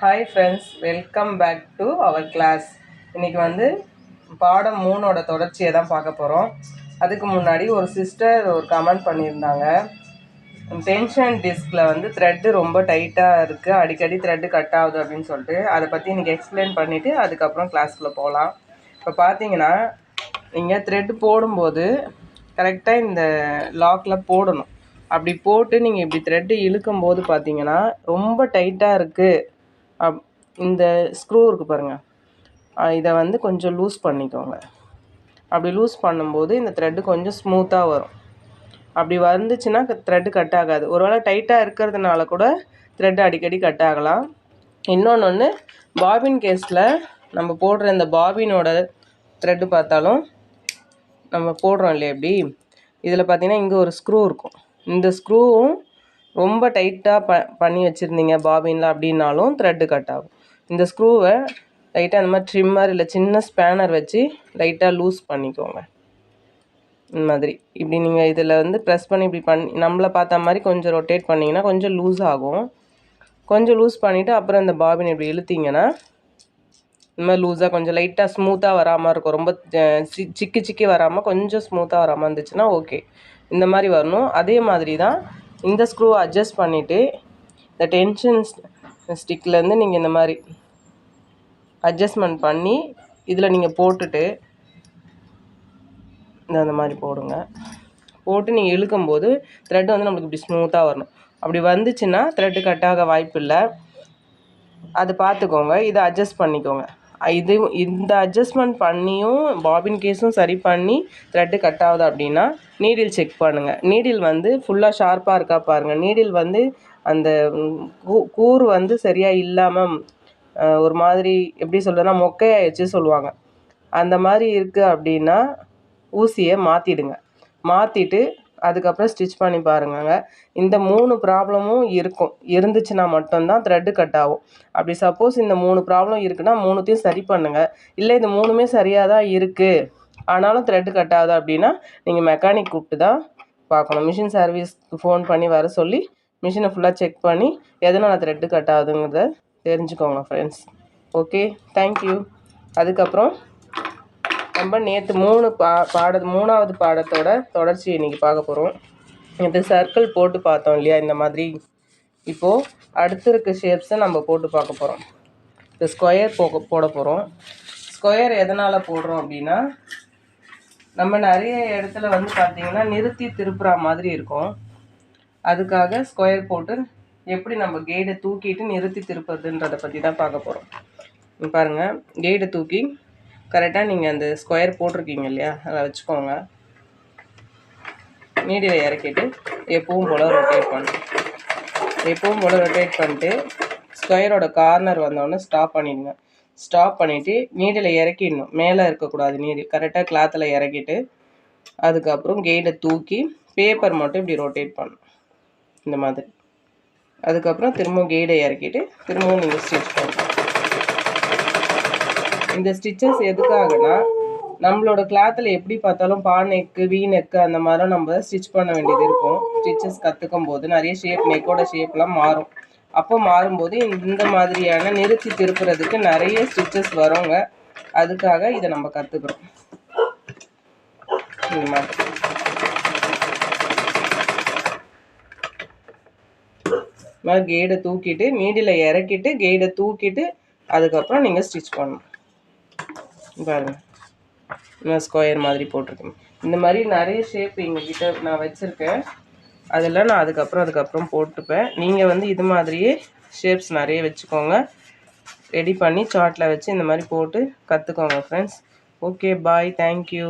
Hi friends, welcome back to our class. இன்றைக்கி வந்து பாடம் 3ஓட தொடர்ச்சியை தான் பார்க்க போகிறோம். அதுக்கு முன்னாடி ஒரு சிஸ்டர் ஒரு கமெண்ட் பண்ணியிருந்தாங்க. டென்ஷன் டிஸ்கில் வந்து த்ரெட்டு ரொம்ப டைட்டாக இருக்குது, அடிக்கடி த்ரெட்டு கட் ஆகுது அப்படின்னு சொல்லிட்டு அதை பற்றி இன்றைக்கி எக்ஸ்பிளைன் பண்ணிவிட்டு அதுக்கப்புறம் கிளாஸ்க்குள்ளே போகலாம். இப்போ பார்த்தீங்கன்னா நீங்கள் த்ரெட்டு போடும்போது கரெக்டாக இந்த லாக்கில் போடணும். அப்படி போட்டு நீங்கள் இப்படி த்ரெட்டு இழுக்கும்போது பார்த்தீங்கன்னா ரொம்ப டைட்டாக இருக்குது. இந்த ஸ்க்ரூ இருக்குது பாருங்கள், இதை வந்து கொஞ்சம் லூஸ் பண்ணிக்கோங்க. அப்படி லூஸ் பண்ணும்போது இந்த த்ரெட்டு கொஞ்சம் ஸ்மூத்தாக வரும். அப்படி வந்துச்சுன்னா த்ரெட்டு கட் ஆகாது. ஒருவேளை டைட்டாக இருக்கிறதுனால கூட த்ரெட்டு அடிக்கடி கட் ஆகலாம். இன்னொன்று பாபின் கேஸில் நம்ம போடுற இந்த பாபினோட த்ரெட்டு பார்த்தாலும் நம்ம போடுறோம் இல்லையா, எப்படி இதில் பார்த்திங்கன்னா இங்கே ஒரு ஸ்க்ரூ இருக்கும். இந்த ஸ்க்ரூவும் ரொம்ப டைட்டாக பண்ணி வச்சுருந்தீங்க பாபினில் அப்படின்னாலும் த்ரெட்டு கட் ஆகும். இந்த ஸ்க்ரூவை லைட்டாக அந்த மாதிரி ட்ரிம்மர் இல்லை சின்ன ஸ்பேனர் வச்சு லைட்டாக லூஸ் பண்ணிக்கோங்க. இந்த மாதிரி இப்படி நீங்கள் இதில் வந்து ப்ரெஸ் பண்ணி இப்படி நம்மளை பார்த்த மாதிரி கொஞ்சம் ரொட்டேட் பண்ணிங்கன்னா கொஞ்சம் லூஸ் ஆகும். கொஞ்சம் லூஸ் பண்ணிவிட்டு அப்புறம் இந்த பாபின் இப்படி இழுத்திங்கன்னா இந்த மாதிரி லூஸாக கொஞ்சம் லைட்டாக ஸ்மூத்தாக வராமல் இருக்கும். ரொம்ப சிக்கி வராமல் கொஞ்சம் ஸ்மூத்தாக வராமல் இருந்துச்சுன்னா ஓகே. இந்த மாதிரி வரணும். அதே மாதிரி தான் இந்த ஸ்க்ரூவை அட்ஜஸ்ட் பண்ணிவிட்டு இந்த டென்ஷன் ஸ்டிக்லேருந்து நீங்கள் இந்த மாதிரி அட்ஜஸ்ட்மெண்ட் பண்ணி இதில் நீங்கள் போட்டுட்டு இந்த மாதிரி போடுங்க. போட்டு நீங்கள் இழுக்கும்போது த்ரெட்டு வந்து நம்மளுக்கு இப்படி ஸ்மூத்தாக வரணும். அப்படி வந்துச்சுன்னா த்ரெட்டு கட் ஆக வாய்ப்பு இல்லை. அது பார்த்துக்கோங்க. இதை அட்ஜஸ்ட் பண்ணிக்கோங்க. இந்த அட்ஜஸ்ட்மெண்ட் பண்ணியும் பாபின் கேஸும் சரி பண்ணி த்ரெட்டு கட் ஆகுது அப்படின்னா நீடில் செக் பண்ணுங்கள். நீடில் வந்து ஃபுல்லாக ஷார்ப்பாக இருக்கா பாருங்கள். நீடில் வந்து அந்த கூறு வந்து சரியாக இல்லாமல் ஒரு மாதிரி எப்படி சொல்கிறதுனா மொக்கையாகிடுச்சு சொல்லுவாங்க. அந்த மாதிரி இருக்குது அப்படின்னா ஊசியை மாற்றிடுங்க. மாற்றிட்டு அதுக்கப்புறம் ஸ்டிச் பண்ணி பாருங்க. இந்த 3 ப்ராப்ளமும் இருந்துச்சுன்னா மட்டும்தான் த்ரெட்டு கட் ஆகும். அப்படி சப்போஸ் இந்த 3 ப்ராப்ளம் இருக்குன்னா 3த்தையும் சரி பண்ணுங்கள். இல்லை இது 3மே சரியாக தான் இருக்குது ஆனாலும் த்ரெட்டு கட் ஆகுது அப்படின்னா நீங்கள் மெக்கானிக் கூப்பிட்டு தான் பார்க்கணும். மிஷின் சர்வீஸ்க்கு ஃபோன் பண்ணி வர சொல்லி மிஷினை ஃபுல்லாக செக் பண்ணி எதனால் த்ரெட்டு கட் ஆகுதுங்கிறத தெரிஞ்சுக்கோங்க ஃப்ரெண்ட்ஸ். Okay, thank you. அதுக்கப்புறம் நம்ம நேற்று 3வது பாடத்தோட தொடர்ச்சி இன்றைக்கி பார்க்க போகிறோம். இது சர்க்கிள் போட்டு பார்த்தோம் இல்லையா, இந்த மாதிரி. இப்போது அடுத்து இருக்க ஷேப்ஸை நம்ம போட்டு பார்க்க போகிறோம். இந்த ஸ்கொயர் போட போகிறோம். ஸ்கொயர் எதனால் போடுறோம் அப்படின்னா நம்ம நிறைய இடத்துல வந்து பார்த்திங்கன்னா நிறுத்தி திருப்புற மாதிரி இருக்கும். அதுக்காக ஸ்கொயர் போட்டு எப்படி நம்ம கெய்டை தூக்கிட்டு நிறுத்தி திருப்புறதுன்றதை பற்றி தான் பார்க்க போகிறோம். பாருங்கள், கெய்டை தூக்கி கரெக்டாக நீங்கள் அந்த ஸ்கொயர் போட்டிருக்கீங்க இல்லையா, அதை வச்சுக்கோங்க. நீடில் இறக்கிட்டு எப்பவும் போல் ரொட்டேட் பண்ணிட்டு ஸ்கொயரோட கார்னர் வந்தோடனே ஸ்டாப் பண்ணிடுங்க. ஸ்டாப் பண்ணிவிட்டு நீடில் இறக்கிடணும். மேலே இருக்கக்கூடாது நீடில். கரெக்டாக கிளாத்தில் இறக்கிட்டு அதுக்கப்புறம் கெய்டை தூக்கி பேப்பர் மட்டும் இப்படி ரொட்டேட் பண்ணணும் இந்த மாதிரி. அதுக்கப்புறம் திரும்பவும் கெய்டை இறக்கிட்டு திரும்பவும் நீங்கள் ஸ்டிச் பண்ணணும். இந்த ஸ்டிச்சஸ் எதுக்காகனா நம்மளோட கிளாத்தில் எப்படி பார்த்தாலும் பா நெக்கு, வி நெக்கு அந்த மாதிரிலாம் நம்ம ஸ்டிச் பண்ண வேண்டியது இருக்கும். ஸ்டிச்சஸ் கற்றுக்கும் போது நிறைய ஷேப், நெக்கோட ஷேப்லாம் மாறும். அப்போ மாறும்போது இந்த மாதிரியான நிறுத்தி திருப்புறதுக்கு நிறைய ஸ்டிச்சஸ் வருங்க. அதுக்காக இதை நம்ம கற்றுக்குறோம். இந்த மாதிரி கெய்டை தூக்கிட்டு நீடில் இறக்கிட்டு கெய்டை தூக்கிட்டு அதுக்கப்புறம் நீங்கள் ஸ்டிச் பண்ணணும். பாருங்கள், நான் ஸ்கொயர் மாதிரி போட்டிருக்கேன். இந்த மாதிரி நிறைய ஷேப் எங்ககிட்ட நான் வச்சுருக்கேன். அதெல்லாம் நான் அதுக்கப்புறம் போட்டுப்பேன். நீங்கள் வந்து இது மாதிரியே ஷேப்ஸ் நிறைய வச்சுக்கோங்க. ரெடி பண்ணி சார்ட்டில் வச்சு இந்த மாதிரி போட்டு கற்றுக்கோங்க ஃப்ரெண்ட்ஸ். ஓகே, பாய், தேங்க்யூ.